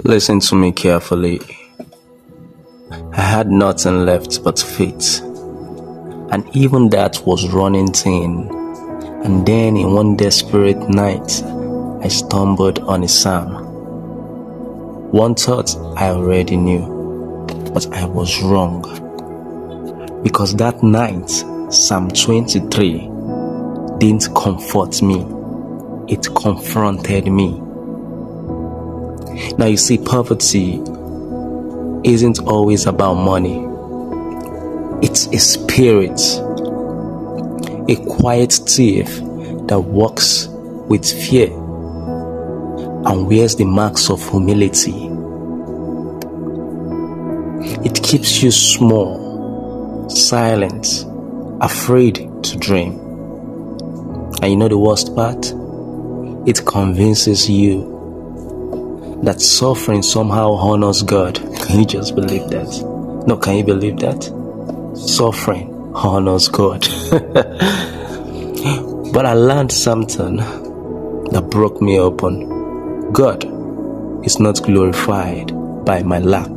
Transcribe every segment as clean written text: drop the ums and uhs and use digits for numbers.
Listen to me carefully. I had nothing left but faith, and even that was running thin. And then in one desperate night, I stumbled on a psalm. One thought I already knew, but I was wrong. Because that night, Psalm 23 didn't comfort me, it confronted me. Now you see, poverty isn't always about money. It's a spirit, a quiet thief that walks with fear and wears the marks of humility. It keeps you small, silent, afraid to dream. And you know the worst part? It convinces you that suffering somehow honors God. Can you just believe that? No, can you believe that? Suffering honors God. But I learned something that broke me open. God is not glorified by my lack.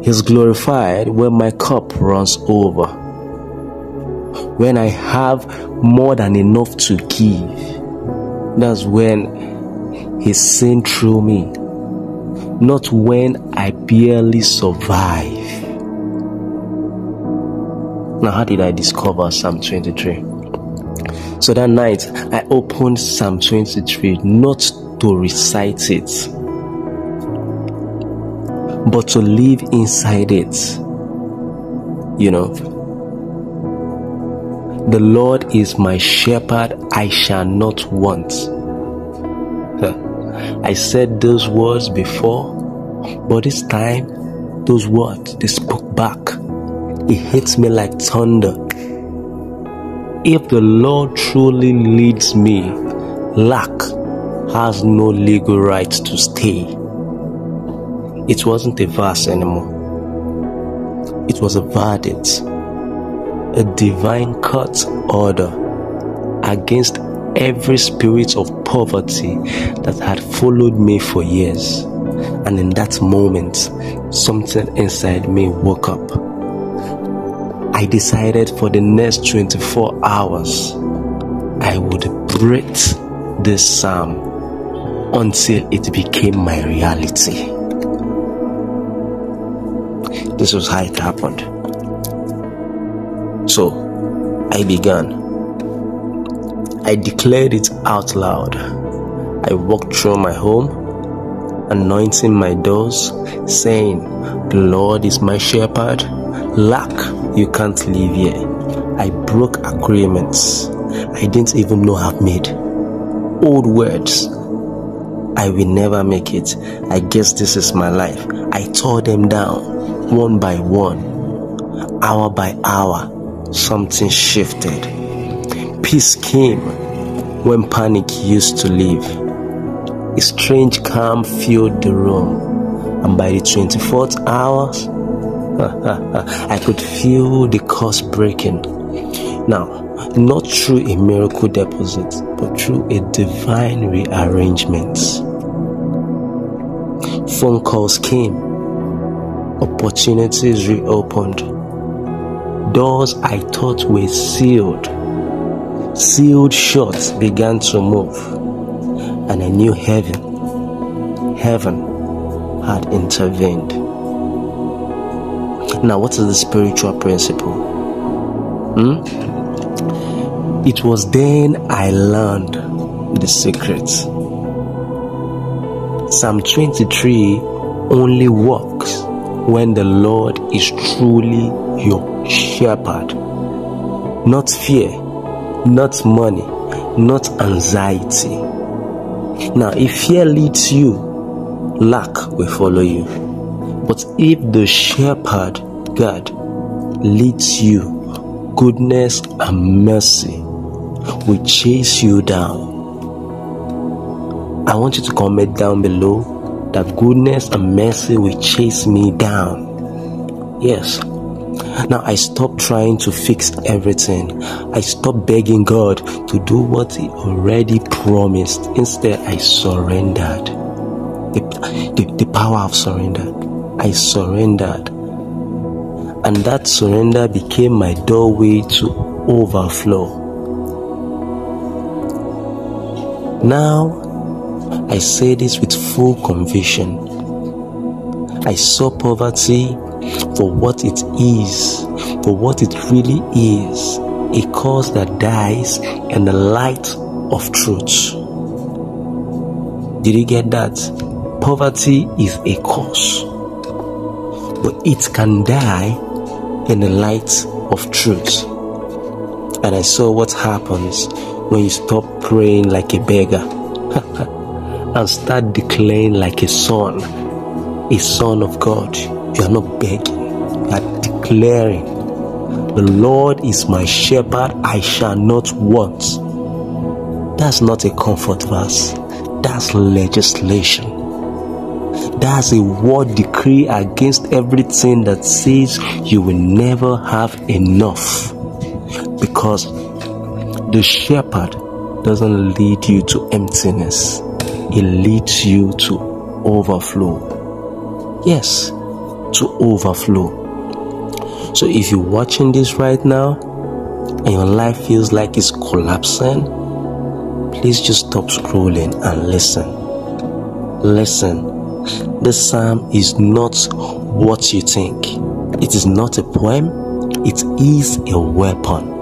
He's glorified when my cup runs over, when I have more than enough to give. That's when He's seen through me, not when I barely survive. Now, how did I discover Psalm 23? So that night, I opened Psalm 23 not to recite it, but to live inside it. You know, the Lord is my shepherd, I shall not want. I said those words before, but this time, those words, they spoke back. It hits me like thunder. If the Lord truly leads me, lack has no legal right to stay. It wasn't a verse anymore. It was a verdict, a divine court order against every spirit of poverty that had followed me for years. And in that moment, something inside me woke up. I decided for the next 24 hours, I would breathe this psalm until it became my reality. This was how it happened. So, I began. I declared it out loud. I walked through my home, anointing my doors, saying, "The Lord is my shepherd. Lack, you can't live here." I broke agreements I didn't even know I've made. Old words. I will never make it. I guess this is my life. I tore them down, one by one, hour by hour. Something shifted. Peace came when panic used to live. A strange calm filled the room, and by the 24th hour, I could feel the curse breaking. Now, not through a miracle deposit, but through a divine rearrangement. Phone calls came, opportunities reopened, doors I thought were sealed shut began to move, and I knew heaven had intervened. Now, what is the spiritual principle? It was then I learned the secret. Psalm 23 only works when the Lord is truly your shepherd. Not fear, not money, not anxiety. Now, if fear leads you, lack will follow you. But if the shepherd, God, leads you, goodness and mercy will chase you down. I want you to comment down below that goodness and mercy will chase me down. Yes. Now I stopped trying to fix everything. I stopped begging God to do what He already promised. Instead, I surrendered. The power of surrender. I surrendered. And that surrender became my doorway to overflow. Now, I say this with full conviction. I saw poverty for what it is, for what it really is, a cause that dies in the light of truth. Did you get that? Poverty is a cause, but it can die in the light of truth. And I saw what happens when you stop praying like a beggar and start declaring like a son of God. You are not begging, you are declaring, the Lord is my shepherd, I shall not want. That's not a comfort verse, that's legislation. That's a word decree against everything that says you will never have enough. Because the shepherd doesn't lead you to emptiness, he leads you to overflow. Yes, to overflow. So if you're watching this right now and your life feels like it's collapsing, please just stop scrolling and listen. Listen, this psalm is not what you think. It is not a poem, it is a weapon.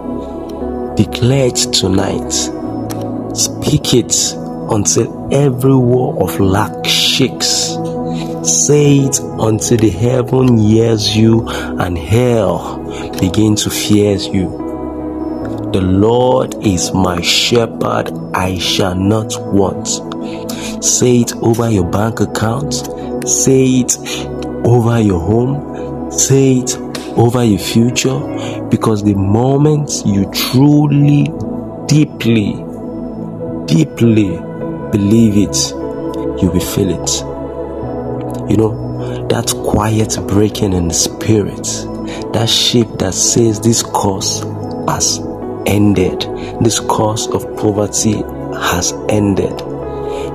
Declare it tonight. Speak it until every wall of lack shakes. Say it until the heaven hears you and hell begin to fear you. The Lord is my shepherd, I shall not want. Say it over your bank account. Say it over your home. Say it over your future. Because the moment you truly, deeply believe it, you will feel it. You know, that quiet breaking in the spirit, that shift that says this course has ended, this course of poverty has ended.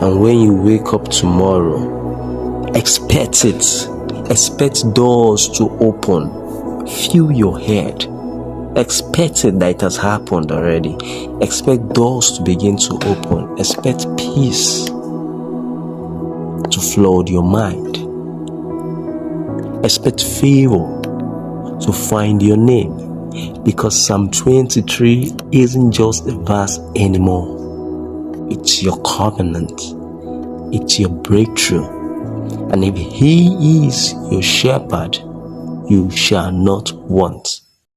And when you wake up tomorrow, expect it. Expect doors to open. Fill your head. Expect it that it has happened already. Expect doors to begin to open. Expect peace to flood your mind. Expect favor to find your name. Because Psalm 23 isn't just a verse anymore. It's your covenant. It's your breakthrough. And if He is your shepherd, you shall not want.